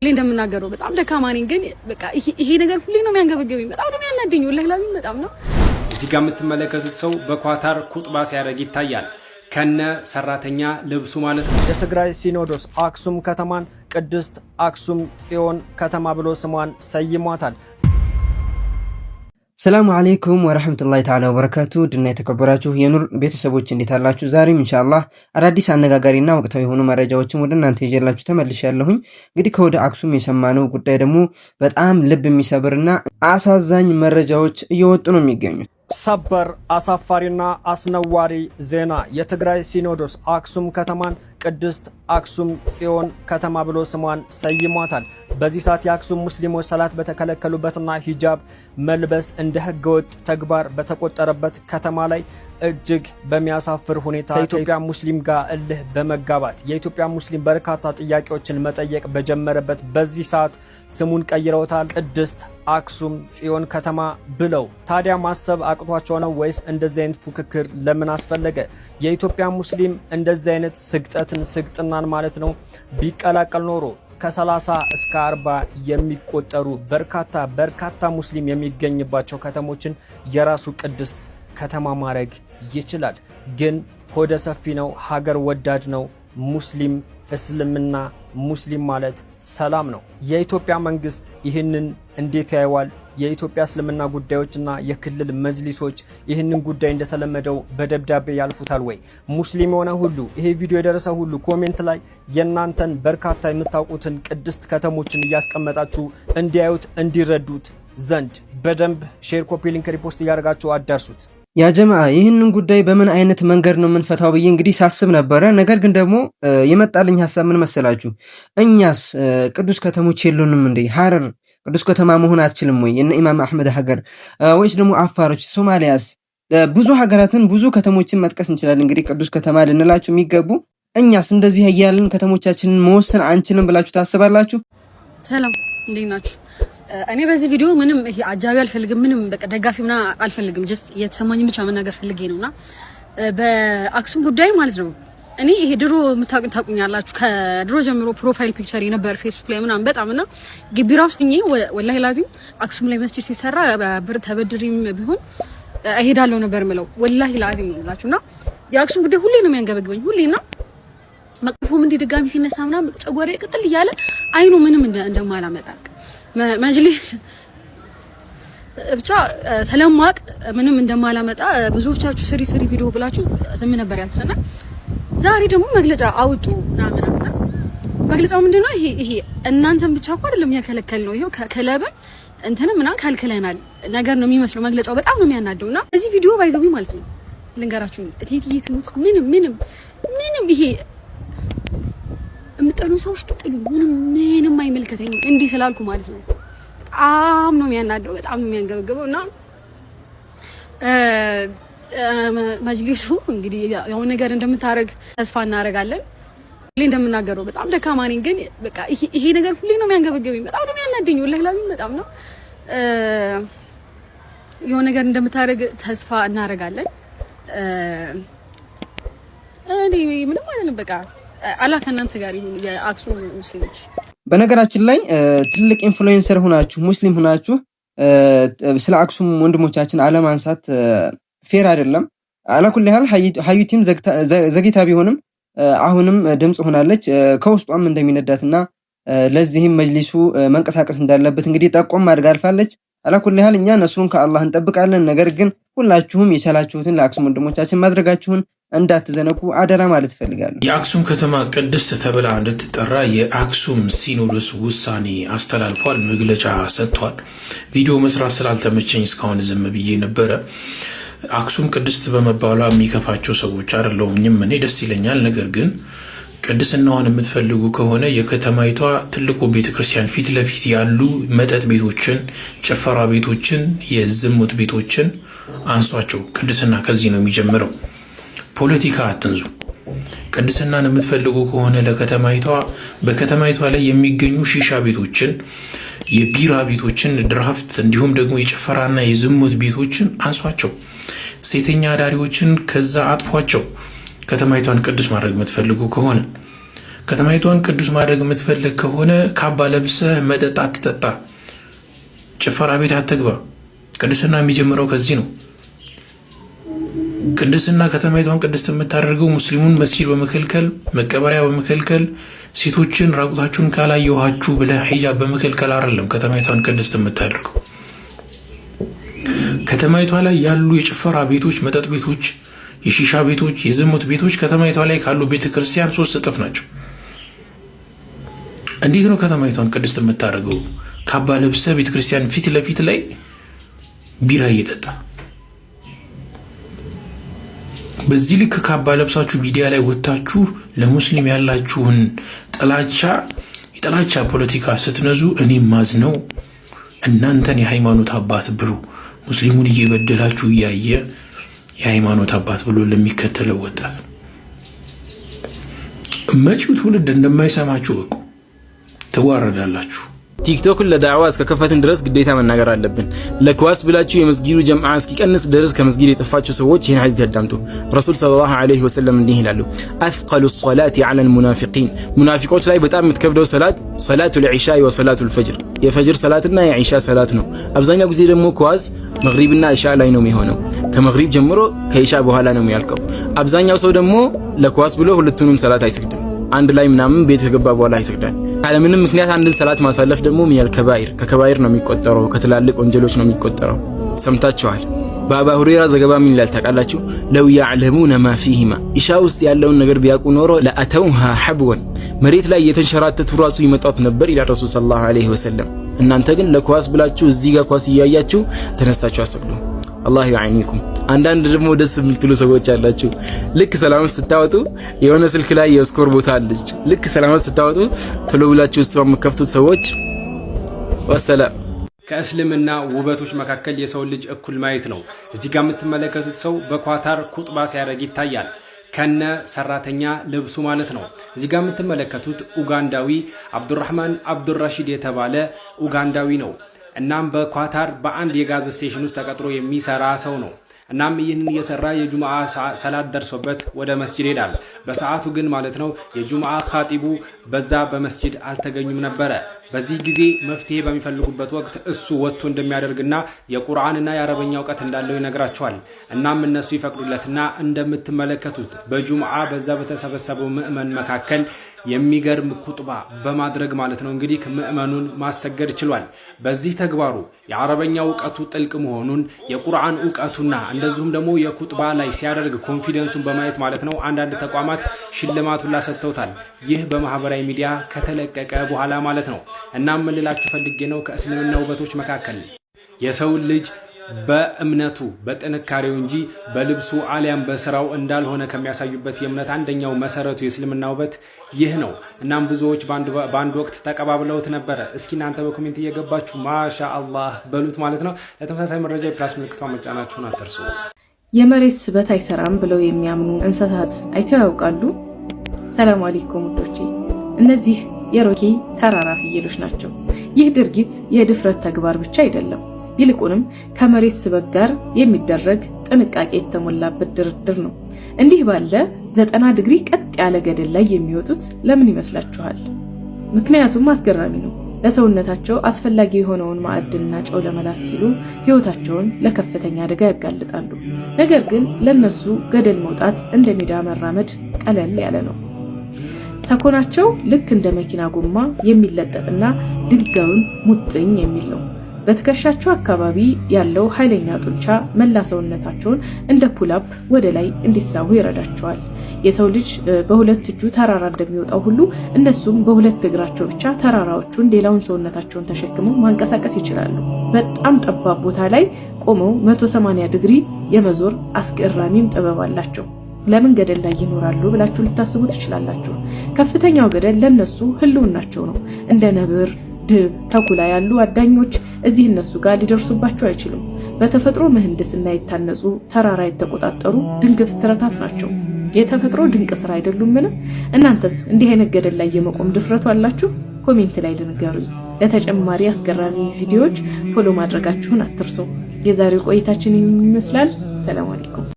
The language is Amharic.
እንደምናገረው በጣም ደካማ ነኝ ግን በቃ ይሄ ነገር ሁሌ ነው የሚያንገበገበኝ በጣም ነው የሚያናደኝ ወላሂ ላዚም በጣም ነው። እዚህ ጋር የምትመለከቱት ሰው በኳታር ኩጥባ ሲያደርግ ይታያል ከነ ሰራተኛ ልብሱ ማለት ነው። የትግራይ ሲኖዶስ አክሱም ከተማን ቅድስት አክሱም ጽዮን ከተማ ብሎ ስሟን ሰይሟታል። ሰላሙ አለይኩም ወራህመቱላሂ ተዓላ ወበረካቱ ድና የተከበራችሁ የኑር ቤተሰቦች እንዴት አላችሁ? ዛሬም ኢንሻአላህ አዳዲስ አነጋጋሪና ወቅታዊ የሆኑ መረጃዎችን ወደ እናንተ ይዤላችሁ ተመልሻለሁኝ። እንግዲህ ከወደ አክሱም የሰማነው ጉዳይ ደግሞ በጣም ልብ የሚሰብርና አሳዛኝ መረጃዎች እየወጡ ነው የሚገኙት። ሰበር አሳፋሪና አስነዋሪ ዜና የትግራይ ሲኖዶስ አክሱም ከተማን ቅድስት አክሱም ጽዮን ከተማ ብሎ ስሟን ሰይሟታል። በዚህ ሰዓት የአክሱም ሙስሊሞች ሰላት በተከለከሉበትና ሂጃብ መልበስ እንደ ህገወጥ ተግባር በተቆጠረበት ከተማ ላይ እጅግ በሚያሳፍር ሁኔታ ከኢትዮጵያ ሙስሊም ጋር እልህ በመጋባት የኢትዮጵያ ሙስሊም በርካታ ጥያቄዎችን መጠየቅ በጀመረበት በዚህ ሰዓት ስሙን ቀይረውታል ቅድስት አክሱም ጽዮን ከተማ ብለው። ታዲያ ማሰብ አቅቷቸው ነው ወይስ እንደዚህ አይነት ፉክክር ለምን አስፈለገ? የኢትዮጵያ ሙስሊም እንደዚህ አይነት ስግጥናን ማለት ነው ቢቀላቀል ኖሮ ከ30 እስከ 40 የሚቆጠሩ በርካታ ሙስሊም የሚገኝባቸው ከተሞችን የራሱ ቅድስት ከተማ ማድረግ ይችላል። ግን ሆደ ሰፊ ነው፣ ሀገር ወዳድ ነው። ሙስሊም እስልምና ሙስሊም ማለት ሰላም ነው። የኢትዮጵያ መንግስት ይህንን እንዴት ያየዋል? የኢትዮጵያ እስልምና ጉዳዮችና የክልል መጅሊሶች ይህንን ጉዳይ እንደተለመደው በደብዳቤ ያልፉታል ወይ? ሙስሊም የሆነ ሁሉ ይሄ ቪዲዮ የደረሰ ሁሉ ኮሜንት ላይ የናንተን በርካታ የምታውቁትን ቅድስት ከተሞችን እያስቀመጣችሁ እንዲያዩት እንዲረዱት ዘንድ በደንብ ሼር፣ ኮፒ ሊንክ፣ ሪፖስት እያደረጋችሁ አዳርሱት። ያ ጀማዓ ይህንን ጉዳይ በምን አይነት መንገድ ነው የምንፈታው ብዬ እንግዲህ ሳስብ ነበረ። ነገር ግን ደግሞ የመጣልኝ ሀሳብ ምን መሰላችሁ? እኛስ ቅዱስ ከተሞች የሉንም እንዴ? ሐረር ቅዱስ ከተማ መሆን አትችልም ወይ? የነ ኢማም አህመድ ሀገር ወይስ ደግሞ አፋሮች፣ ሶማሊያስ ብዙ ሀገራትን ብዙ ከተሞችን መጥቀስ እንችላለን። እንግዲህ ቅዱስ ከተማ ልንላችሁ የሚገቡ እኛስ እንደዚህ እያልን ከተሞቻችንን መወሰን አንችልም ብላችሁ ታስባላችሁ? ሰላም እንዴት ናችሁ? እኔ በዚህ ቪዲዮ ምንም ይሄ አጃቢ አልፈልግም፣ ምንም በቃ ደጋፊ ምና አልፈልግም። ጀስት የተሰማኝን ብቻ መናገር ፈልጌ ነውና በአክሱም ጉዳይ ማለት ነው። እኔ ይሄ ድሮ ታቁኛላችሁ ከድሮ ጀምሮ ፕሮፋይል ፒክቸር የነበር ፌስቡክ ላይ ምናምን በጣምና ግቢ ራሱ ሆኜ ወላሂ ላዚም አክሱም ላይ መስጂድ ሲሰራ ብር ተበድሪም ቢሆን እሄዳለሁ ነበር ምለው ወላሂ ላዚም ነው ብላችሁና የአክሱም ጉዳይ ሁሌ ነው የሚያንገበግበኝ ሁሌና መጥፎም እንዲ ድጋሚ ሲነሳ ምናምን ጨጓሬ ቅጥል እያለ አይኑ ምንም እንደማላመጣቅ መጅሊስ ብቻ ሰለማቅ ምንም እንደማላመጣ ብዙዎቻችሁ ስሪ ቪዲዮ ብላችሁ ዝም ነበር ያልኩትና ዛሬ ደግሞ መግለጫ አውጡ ምናምን መግለጫው ምንድነው? ይሄ እናንተም ብቻ እኮ አይደለም ያከለከል ነው። ይሄው ከለበን እንትንም ምናምን ካልከለናል ነገር ነው የሚመስለው መግለጫው በጣም ነው የሚያናደውና እዚህ ቪዲዮ ባይዘው ማለት ነው ልንገራችሁ እቴትዬ ትሙት ምንም ይሄ የምጠሉ ሰዎች ትጥሉ ምንም አይመልከተኝም እንዲህ ስላልኩ ማለት ነው። በጣም ነው የሚያናደው በጣም ነው የሚያንገበግበው እና መጅሊሱ እንግዲህ የሆነ ነገር እንደምታረግ ተስፋ እናረጋለን። ሁሌ እንደምናገረው በጣም ደካማ ነኝ ግን በቃ ይሄ ነገር ሁሌ ነው የሚያንገበግበኝ በጣም ነው የሚያናደኝ ወላሂ ላዚም በጣም ነው የሆነ ነገር እንደምታረግ ተስፋ እናረጋለን። እኔ ምንም አይደለም በቃ አላህ ከእናንተ ጋር ይሁን የአክሱም ሙስሊሞች። በነገራችን ላይ ትልቅ ኢንፍሉዌንሰር ሆናችሁ ሙስሊም ሆናችሁ ስለ አክሱም ወንድሞቻችን አለማንሳት ፌር አይደለም። አላኩል ያህል ሀዩቲም ዘግይታ ቢሆንም አሁንም ድምጽ ሆናለች ከውስጧም እንደሚነዳትና ለዚህም መጅሊሱ መንቀሳቀስ እንዳለበት እንግዲህ ጠቆም አድርጋ አልፋለች። አላኩል ያህል እኛ ነስሩን ከአላህ እንጠብቃለን። ነገር ግን ሁላችሁም የቻላችሁትን ለአክሱም ወንድሞቻችን ማድረጋችሁን እንዳትዘነጉ አደራ ማለት ፈልጋለሁ። የአክሱም ከተማ ቅድስት ተብላ እንድትጠራ የአክሱም ሲኖዶስ ውሳኔ አስተላልፏል፣ መግለጫ ሰጥቷል። ቪዲዮ መስራት ስላልተመቸኝ እስካሁን ዝም ብዬ ነበረ። አክሱም ቅድስት በመባሏ የሚከፋቸው ሰዎች አይደለሁም፣ እኔ ደስ ይለኛል። ነገር ግን ቅድስናዋን የምትፈልጉ ከሆነ የከተማይቷ ትልቁ ቤተክርስቲያን ፊት ለፊት ያሉ መጠጥ ቤቶችን፣ ጭፈራ ቤቶችን፣ የዝሙት ቤቶችን አንሷቸው። ቅድስና ከዚህ ነው የሚጀምረው። ፖለቲካ አትንዙ። ቅድስናን የምትፈልጉ ከሆነ ለከተማይቷ በከተማይቷ ላይ የሚገኙ ሺሻ ቤቶችን፣ የቢራ ቤቶችን፣ ድራፍት እንዲሁም ደግሞ የጭፈራና የዝሙት ቤቶችን አንሷቸው። ሴተኛ አዳሪዎችን ከዛ አጥፏቸው። ከተማይቷን ቅዱስ ማድረግ የምትፈልጉ ከሆነ ከተማይቷን ቅዱስ ማድረግ የምትፈልግ ከሆነ ካባ ለብሰህ መጠጥ አትጠጣ፣ ጭፈራ ቤት አትግባ። ቅድስና የሚጀምረው ከዚህ ነው። ቅድስና ከተማይቷን ቅድስት የምታደርገው ሙስሊሙን መስጂድ በመከልከል መቀበሪያ በመከልከል ሴቶችን ራቁታችሁን ካላየኋችሁ ብለህ ሂጃብ በመከልከል አይደለም ከተማይቷን ቅድስት የምታደርገው። ከተማይቷ ላይ ያሉ የጭፈራ ቤቶች፣ መጠጥ ቤቶች፣ የሺሻ ቤቶች፣ የዝሙት ቤቶች ከተማይቷ ላይ ካሉ ቤተክርስቲያን 3 እጥፍ ናቸው። እንዴት ነው ከተማይቷን ቅድስት የምታደርገው? ካባ ለብሰህ ቤተክርስቲያን ፊት ለፊት ላይ ቢራ እየጠጣ በዚህ ልክ ካባ ለብሳችሁ ሚዲያ ላይ ወጣችሁ ለሙስሊም ያላችሁን የጥላቻ ፖለቲካ ስትነዙ እኔ ማዝነው እናንተን የሃይማኖት አባት ብሎ ሙስሊሙን እየበደላችሁ እያየ የሃይማኖት አባት ብሎ ለሚከተለው ወጣት መጪው ትውልድ እንደማይሰማችሁ እኮ ትዋረዳላችሁ። ቲክቶክን ለዳዕዋ እስከከፈትን ድረስ ግዴታ መናገር አለብን። ለኳስ ብላችሁ የመስጊዱ ጀማዓ እስኪቀንስ ድረስ ከመስጊድ የጠፋችሁ ሰዎች ይህን ሐዲስ ያዳምጡ። ረሱል ሰለላሁ ዐለይሂ ወሰለም እንዲህ ይላሉ፣ አፍቀሉ ሶላቲ ዐለል ሙናፊቂን፣ ሙናፊቆች ላይ በጣም የምትከብደው ሰላት ሰላቱል ዒሻ ወሰላቱል ፈጅር፣ የፈጅር ሰላትና የዒሻ ሰላት ነው። አብዛኛው ጊዜ ደግሞ ኳስ መግሪብና ኢሻ ላይ ነው የሚሆነው። ከመግሪብ ጀምሮ ከኢሻ በኋላ ነው የሚያልቀው። አብዛኛው ሰው ደግሞ ለኳስ ብሎ ሁለቱንም ሰላት አይሰግድም። አንድ ላይ ምናምን ቤት ከገባ በኋላ ይሰግዳል። ካለምንም ምክንያት አንድን ሰላት ማሳለፍ ደግሞ ሚያል ከከባይር ነው የሚቆጠረው፣ ከትላልቅ ወንጀሎች ነው የሚቆጠረው። ሰምታችኋል። በአባ ሁረይራ ዘገባ ምን ይላል ታውቃላችሁ? ለው ያዕለሙነ ማ ፊሂማ፣ ኢሻ ውስጥ ያለውን ነገር ቢያውቁ ኖሮ ለአተውሃ ሐብወን፣ መሬት ላይ የተንሸራተቱ ራሱ ይመጣት ነበር ይላል ረሱል ሰለላሁ ዐለይሂ ወሰለም። እናንተ ግን ለኳስ ብላችሁ እዚህ ጋር ኳስ እያያችሁ ተነስታችሁ አሰግዱ። አላህ ይዓኒኩም። አንዳንድ ደግሞ ደስ የምትሉ ሰዎች አላችሁ። ልክ ሰላም ስታወጡ የሆነ ስልክ ላይ የስኮር ቦታ አለች። ልክ ሰላም ስታወጡ ቶሎ ብላችሁ እሷን የምትከፍቱት ሰዎች ወሰላም። ከእስልምና ውበቶች መካከል የሰው ልጅ እኩል ማየት ነው። እዚህ ጋር የምትመለከቱት ሰው በኳታር ኩጥባ ሲያደርግ ይታያል። ከነ ሰራተኛ ልብሱ ማለት ነው። እዚህ ጋር የምትመለከቱት ኡጋንዳዊ አብዱራህማን አብዱራሺድ የተባለ ኡጋንዳዊ ነው። እናም በኳታር በአንድ የጋዝ ስቴሽን ውስጥ ተቀጥሮ የሚሰራ ሰው ነው። እናም ይህንን እየሰራ የጁምዓ ሰላት ደርሶበት ወደ መስጂድ ሄዳል። በሰዓቱ ግን ማለት ነው የጁምዓ ኻጢቡ በዛ በመስጂድ አልተገኙም ነበረ። በዚህ ጊዜ መፍትሄ በሚፈልጉበት ወቅት እሱ ወጥቶ እንደሚያደርግና የቁርአንና የአረበኛ እውቀት እንዳለው ይነግራቸዋል። እናም እነሱ ይፈቅዱለትና እንደምትመለከቱት በጁምዓ በዛ በተሰበሰበው ምእመን መካከል የሚገርም ኩጥባ በማድረግ ማለት ነው እንግዲህ ምእመኑን ማሰገድ ችሏል። በዚህ ተግባሩ የአረበኛ እውቀቱ ጥልቅ መሆኑን የቁርአን እውቀቱና እንደዚሁም ደግሞ የኩጥባ ላይ ሲያደርግ ኮንፊደንሱን በማየት ማለት ነው አንዳንድ ተቋማት ሽልማቱን ላሰጥተውታል። ይህ በማህበራዊ ሚዲያ ከተለቀቀ በኋላ ማለት ነው። እናም ምን ልላችሁ ፈልጌ ነው ከእስልምና ውበቶች መካከል የሰው ልጅ በእምነቱ በጥንካሬው እንጂ በልብሱ አሊያም በስራው እንዳልሆነ ከሚያሳዩበት የእምነት አንደኛው መሰረቱ የእስልምና ውበት ይህ ነው። እናም ብዙዎች በአንድ ወቅት ተቀባብለውት ነበረ። እስኪ እናንተ በኮሜንት እየገባችሁ ማሻአላህ በሉት ማለት ነው። ለተመሳሳይ መረጃ የፕላስ ምልክቷን መጫናችሁን አትርሱ። የመሬት ስበት አይሰራም ብለው የሚያምኑ እንስሳት አይተው ያውቃሉ? ሰላም አለይኩም ውዶቼ፣ እነዚህ የሮኪ ተራራ ፍየሎች ናቸው። ይህ ድርጊት የድፍረት ተግባር ብቻ አይደለም፣ ይልቁንም ከመሬት ስበት ጋር የሚደረግ ጥንቃቄ የተሞላበት ድርድር ነው። እንዲህ ባለ 90 ዲግሪ ቀጥ ያለ ገደል ላይ የሚወጡት ለምን ይመስላችኋል? ምክንያቱም አስገራሚ ነው። ለሰውነታቸው አስፈላጊ የሆነውን ማዕድንና ጨው ለመላስ ሲሉ ሕይወታቸውን ለከፍተኛ አደጋ ያጋልጣሉ። ነገር ግን ለነሱ ገደል መውጣት እንደ ሜዳ መራመድ ቀለል ያለ ነው። ሰኮናቸው ልክ እንደ መኪና ጎማ የሚለጠጥና ድንጋዩን ሙጥኝ የሚል ነው። በትከሻቸው አካባቢ ያለው ኃይለኛ ጡንቻ መላ ሰውነታቸውን እንደ ፑላፕ ወደ ላይ እንዲሳቡ ይረዳቸዋል። የሰው ልጅ በሁለት እጁ ተራራ እንደሚወጣው ሁሉ እነሱም በሁለት እግራቸው ብቻ ተራራዎቹን ሌላውን ሰውነታቸውን ተሸክመው ማንቀሳቀስ ይችላሉ። በጣም ጠባብ ቦታ ላይ ቆመው 180 ዲግሪ የመዞር አስገራሚም ጥበብ አላቸው። ለምን ገደል ላይ ይኖራሉ ብላችሁ ልታስቡ ትችላላችሁ። ከፍተኛው ገደል ለነሱ ህልውናቸው ነው። እንደ ነብር፣ ድብ፣ ተኩላ ያሉ አዳኞች እዚህ እነሱ ጋር ሊደርሱባቸው አይችሉም። በተፈጥሮ ምህንድስና የታነጹ ተራራ የተቆጣጠሩ ድንቅ ፍጥረታት ናቸው። የተፈጥሮ ድንቅ ስራ አይደሉምን? እናንተስ እንዲህ አይነት ገደል ላይ የመቆም ድፍረቱ አላችሁ? ኮሜንት ላይ ልንገሩኝ። ለተጨማሪ አስገራሚ ቪዲዮዎች ፎሎ ማድረጋችሁን አትርሱ። የዛሬው ቆይታችን ይመስላል። ሰላም አለይኩም።